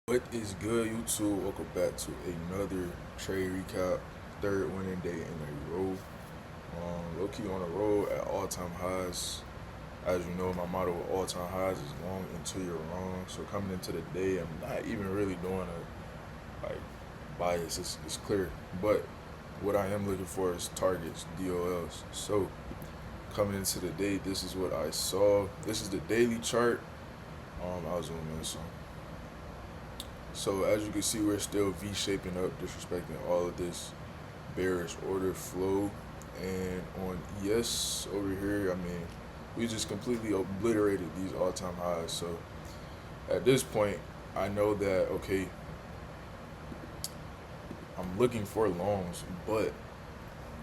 What is good, YouTube? Welcome back to another trade recap. Third winning day in a row. Low key on the road at all time highs. As you know, my motto with all time highs is long until you're wrong. So coming into the day, I'm not even really doing a bias. It's clear, but what I am looking for is targets, DOLs. So coming into the day, this is what I saw. This is the daily chart. I'll zoom in some. So as you can see, we're still V-shaping up, disrespecting all of this bearish order flow. And on ES over here, I mean, we just completely obliterated these all-time highs. So at this point, I know that, okay, I'm looking for longs, but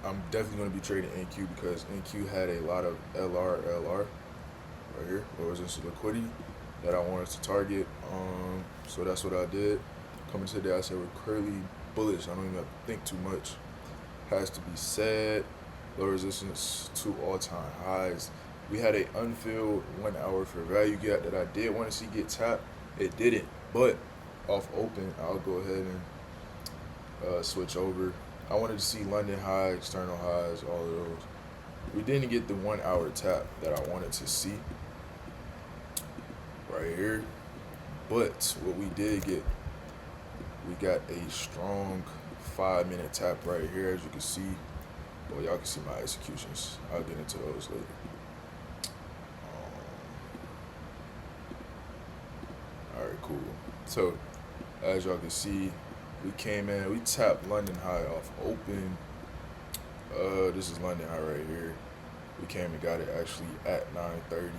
I'm definitely going to be trading NQ because NQ had a lot of LR right here, or resistance liquidity that I wanted to target. So that's what I did. Coming today, I said we're clearly bullish. I don't even have to think too much. Has to be said. Low resistance to all-time highs. We had a unfilled 1 hour for value gap that I did want to see get tapped. It didn't, but off open, I'll go ahead and switch over. I wanted to see London high, external highs, all of those. We didn't get the 1 hour tap that I wanted to see right here. But what we did get, we got a strong 5-minute tap right here, as you can see. Well, y'all can see my executions. I'll get into those later. Alright, cool. So, as y'all can see, we came in, we tapped London high off open. This is London high right here. We came and got it actually at 9:30.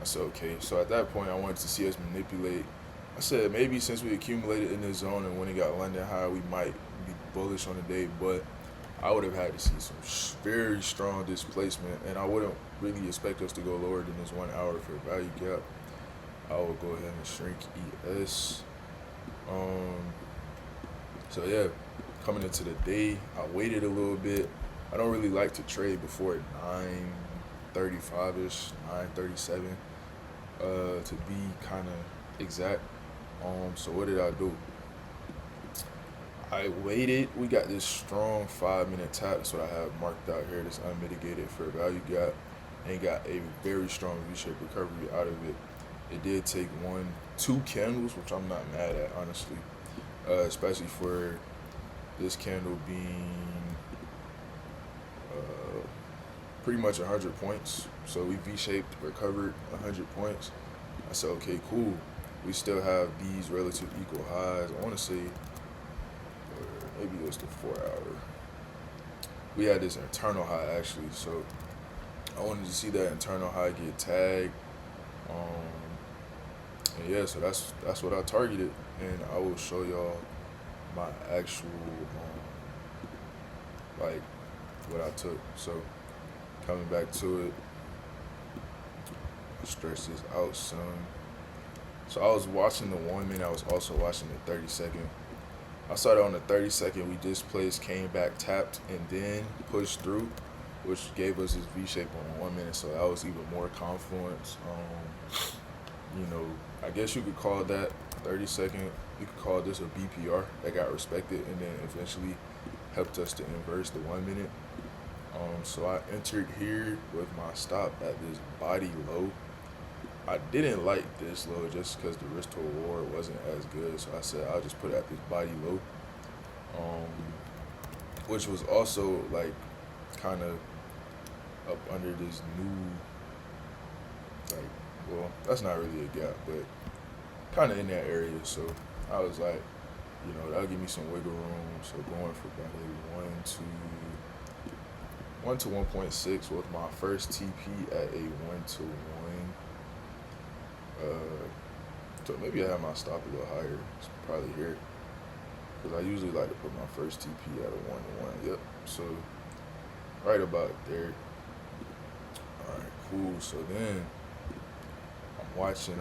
I said, okay. So at that point, I wanted to see us manipulate. I said, maybe since we accumulated in this zone and when it got London high, we might be bullish on the day. But I would have had to see some very strong displacement. And I wouldn't really expect us to go lower than this 1 hour for value gap. I will go ahead and shrink ES. So yeah, coming into the day, I waited a little bit. I don't really like to trade before 9:35ish, 9:37, to be kind of exact. So what did I do? I waited. We got this strong 5-minute tap. That's what I have marked out here. This unmitigated fair value gap, and got a very strong V-shaped recovery out of it. It did take 2 candles, which I'm not mad at, honestly, especially for this candle being pretty much 100 points. So we V-shaped, recovered 100 points. I said, okay, cool. We still have these relative equal highs. I want to say, maybe it was the 4 hour. We had this internal high actually, so I wanted to see that internal high get tagged. And yeah, so that's what I targeted, and I will show y'all my actual like what I took. So coming back to it, stretch this out some. So I was watching the 1 minute. I was also watching the 30-second. I started on the 30-second. We displaced, came back, tapped, and then pushed through, which gave us this V shape on 1 minute. So that was even more confluence. I guess you could call that 30-second. You could call this a BPR that got respected, and then eventually helped us to inverse the 1 minute. So I entered here with my stop at this body low. I didn't like this low just because the risk to reward wasn't as good. So I said I'll just put it at this body low, which was also like kind of up under this new, like, well, that's not really a gap, but kind of in that area. So I was like, that'll give me some wiggle room. So going for probably 1 to 1.6 with my first TP at a 1-to-1. So maybe I have my stop a little higher. It's probably here, because I usually like to put my first TP at a 1-to-1. Yep. So right about there. All right, cool. So then I'm watching.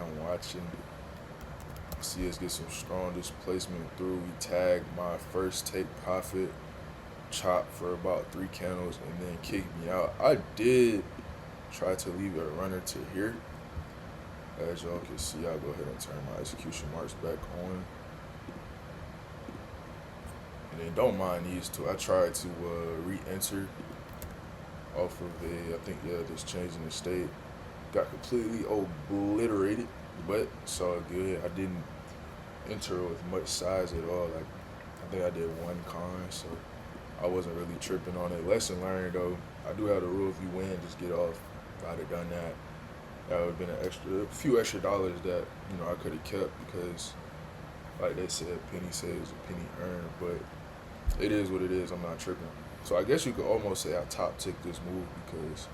See us get some strong displacement through. We tagged my first take profit, chop for about 3 candles, and then kick me out. I did try to leave a runner to here. As y'all can see, I'll go ahead and turn my execution marks back on. And then don't mind these two. I tried to re-enter off of I think, yeah, just changing the state. Got completely obliterated, but it's all good. I didn't enter with much size at all. Like, I think I did one con, so I wasn't really tripping on it. Lesson learned though. I do have the rule: if you win, just get off. If I'd have done that, that would have been a few extra dollars that I could have kept because, like they said, penny saves a penny earned. But it is what it is. I'm not tripping. So I guess you could almost say I top ticked this move because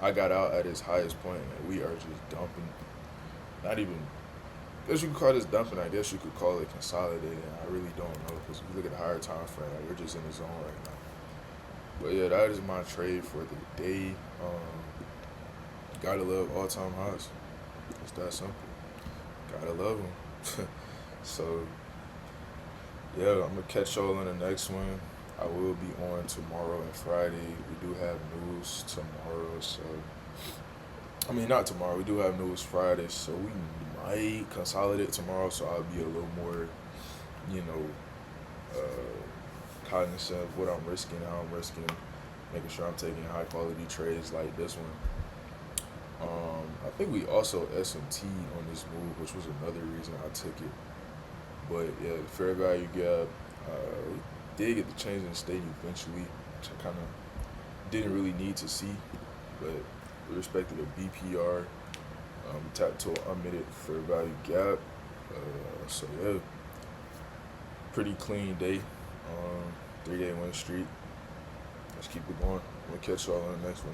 I got out at its highest point and we are just dumping. Not even. I guess you could call this dumping. I guess you could call it consolidating. I really don't know because if you look at the higher time frame, like, we're just in the zone right now. But yeah, that is my trade for the day. Gotta love all-time highs. It's that simple. Gotta love them. So yeah, I'm gonna catch y'all in the next one. I will be on tomorrow and Friday. We do have news tomorrow, so I mean not tomorrow. We do have news Friday, so we might consolidate tomorrow. So I'll be a little more, you know, cognizant of what I'm risking, how I'm risking, making sure I'm taking high quality trades like this one. I think we also SMT on this move, which was another reason I took it. But yeah, the fair value gap. We did get the change in the state eventually, which I kind of didn't really need to see. But with respect to the BPR, tapped to an unmitted fair value gap. So yeah, pretty clean day. 3-day win streak. Let's keep it going. We'll catch y'all on the next one.